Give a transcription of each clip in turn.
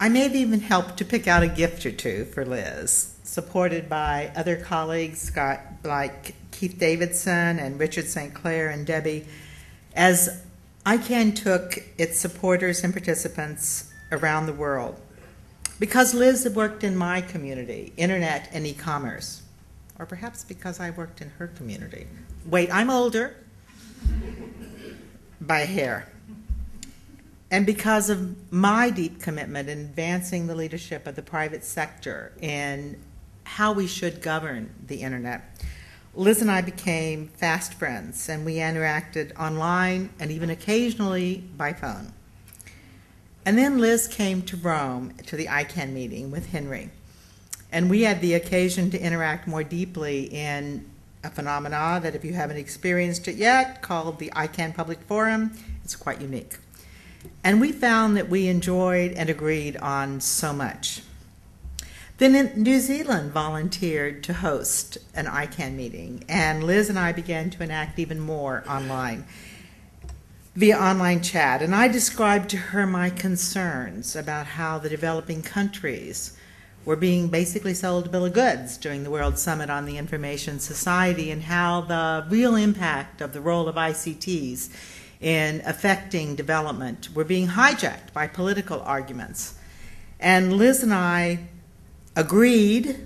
I may have even helped to pick out a gift or two for Liz, supported by other colleagues like Keith Davidson and Richard St. Clair and Debbie, as ICANN took its supporters and participants around the world. Because Liz had worked in my community, internet and e-commerce, or perhaps because I worked in her community. Wait, I'm older by a hair. And because of my deep commitment in advancing the leadership of the private sector in how we should govern the internet, Liz and I became fast friends, and we interacted online and even occasionally by phone. And then Liz came to Rome to the ICANN meeting with Henry, and we had the occasion to interact more deeply in a phenomena that, if you haven't experienced it yet, called the ICANN Public Forum. It's quite unique. And we found that we enjoyed and agreed on so much. Then New Zealand volunteered to host an ICANN meeting, and Liz and I began to enact even more online, via online chat. And I described to her my concerns about how the developing countries were being basically sold a bill of goods during the World Summit on the Information Society, and how the real impact of the role of ICTs in affecting development were being hijacked by political arguments. And Liz and I agreed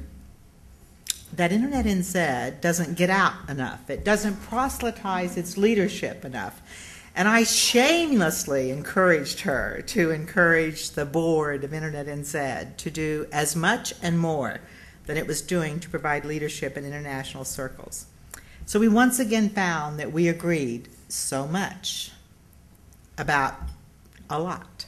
that Internet NZ doesn't get out enough. It doesn't proselytize its leadership enough. And I shamelessly encouraged her to encourage the board of Internet NZ to do as much and more than it was doing to provide leadership in international circles. So we once again found that we agreed so much about a lot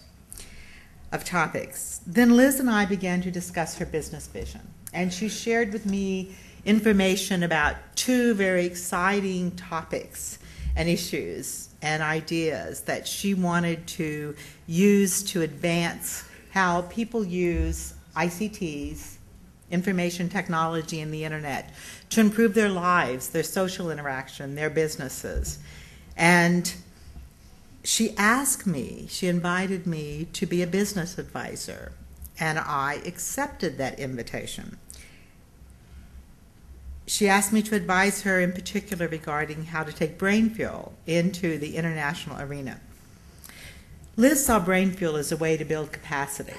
of topics. Then Liz and I began to discuss her business vision, and she shared with me information about two very exciting topics and issues and ideas that she wanted to use to advance how people use ICTs, information technology, and the internet to improve their lives, their social interaction, their businesses. And she asked me, she invited me to be a business advisor, and I accepted that invitation. She asked me to advise her in particular regarding how to take brain fuel into the international arena. Liz saw brain fuel as a way to build capacity,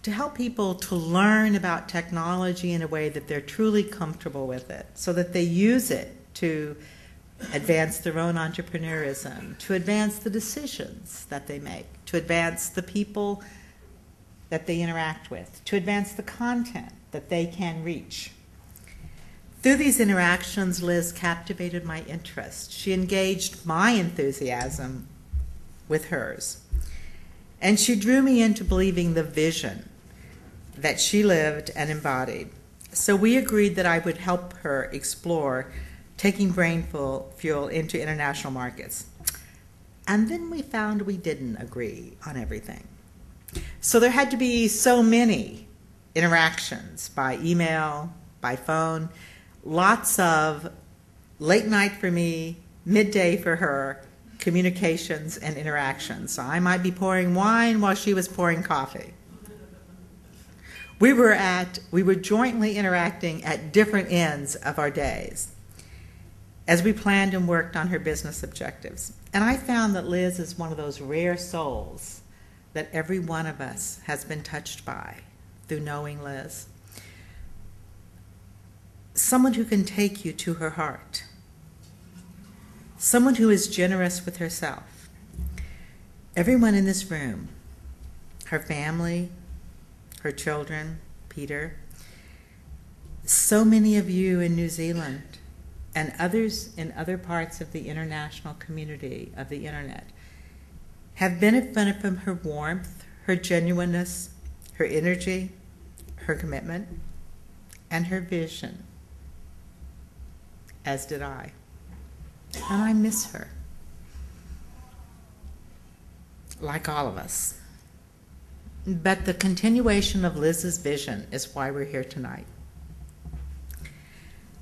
to help people to learn about technology in a way that they're truly comfortable with it, so that they use it to advance their own entrepreneurism, to advance the decisions that they make, to advance the people that they interact with, to advance the content that they can reach. Through these interactions, Liz captivated my interest. She engaged my enthusiasm with hers. And she drew me into believing the vision that she lived and embodied. So we agreed that I would help her explore taking brain fuel into international markets. And then we found we didn't agree on everything. So there had to be so many interactions by email, by phone, lots of late night for me, midday for her, communications and interactions. So I might be pouring wine while she was pouring coffee. We were jointly interacting at different ends of our days as we planned and worked on her business objectives. And I found that Liz is one of those rare souls that every one of us has been touched by through knowing Liz. Someone who can take you to her heart. Someone who is generous with herself. Everyone in this room, her family, her children, Peter, so many of you in New Zealand, and others in other parts of the international community of the internet, have benefited from her warmth, her genuineness, her energy, her commitment, and her vision, as did I. And I miss her, like all of us. But the continuation of Liz's vision is why we're here tonight.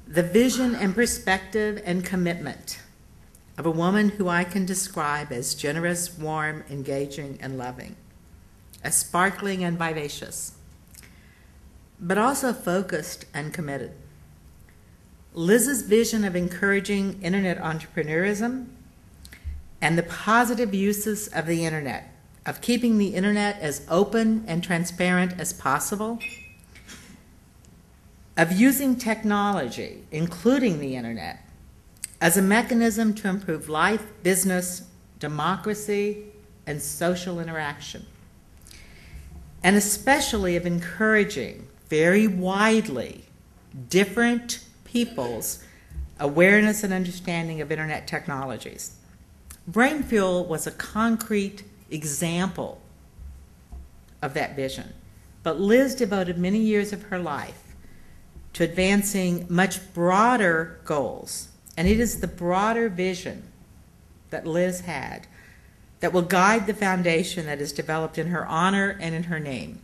The vision and perspective and commitment of a woman who I can describe as generous, warm, engaging, and loving. as sparkling and vivacious, but also focused and committed. Liz's vision of encouraging internet entrepreneurism and the positive uses of the internet, of keeping the internet as open and transparent as possible, of using technology, including the internet, as a mechanism to improve life, business, democracy, and social interaction, and especially of encouraging very widely different people's awareness and understanding of internet technologies. Brain Fuel was a concrete example of that vision, but Liz devoted many years of her life to advancing much broader goals, and it is the broader vision that Liz had that will guide the foundation that is developed in her honor and in her name.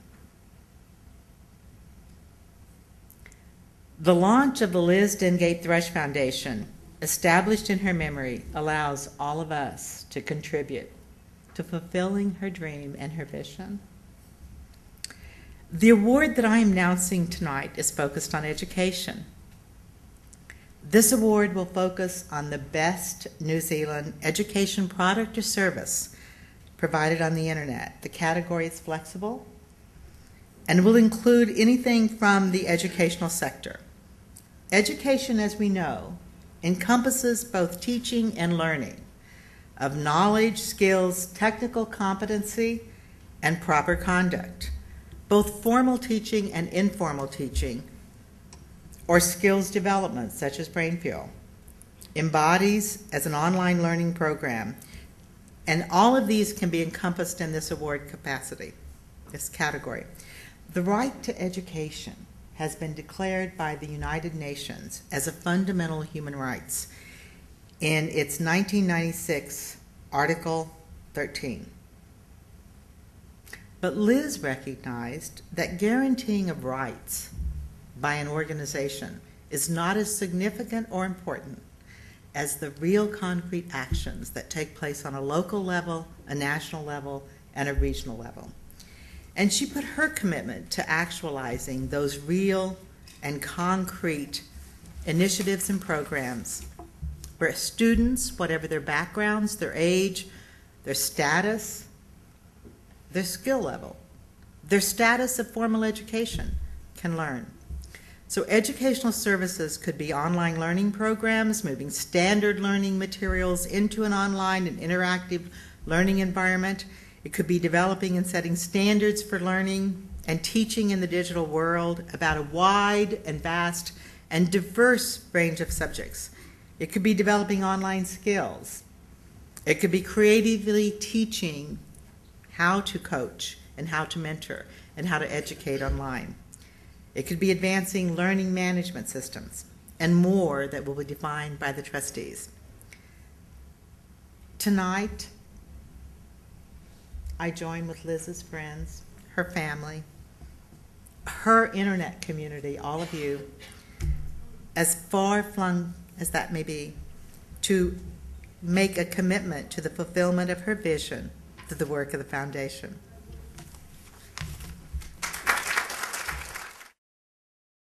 The launch of the Liz Dengate Thrush Foundation, established in her memory, allows all of us to contribute to fulfilling her dream and her vision. The award that I am announcing tonight is focused on education. This award will focus on the best New Zealand education product or service provided on the internet. The category is flexible and will include anything from the educational sector. Education, as we know, encompasses both teaching and learning of knowledge, skills, technical competency, and proper conduct, both formal teaching and informal teaching, or skills development, such as Brain Fuel, embodies as an online learning program, and all of these can be encompassed in this award capacity, this category. The right to education has been declared by the United Nations as a fundamental human rights in its 1996 Article 13. But Liz recognized that guaranteeing of rights by an organization is not as significant or important as the real concrete actions that take place on a local level, a national level, and a regional level. And she put her commitment to actualizing those real and concrete initiatives and programs where students, whatever their backgrounds, their age, their status, their skill level, their status of formal education, can learn. So educational services could be online learning programs, moving standard learning materials into an online and interactive learning environment. It could be developing and setting standards for learning and teaching in the digital world about a wide and vast and diverse range of subjects. It could be developing online skills. It could be creatively teaching how to coach and how to mentor and how to educate online. It could be advancing learning management systems and more that will be defined by the trustees. Tonight, I join with Liz's friends, her family, her internet community, all of you, as far-flung as that may be, to make a commitment to the fulfillment of her vision through the work of the foundation.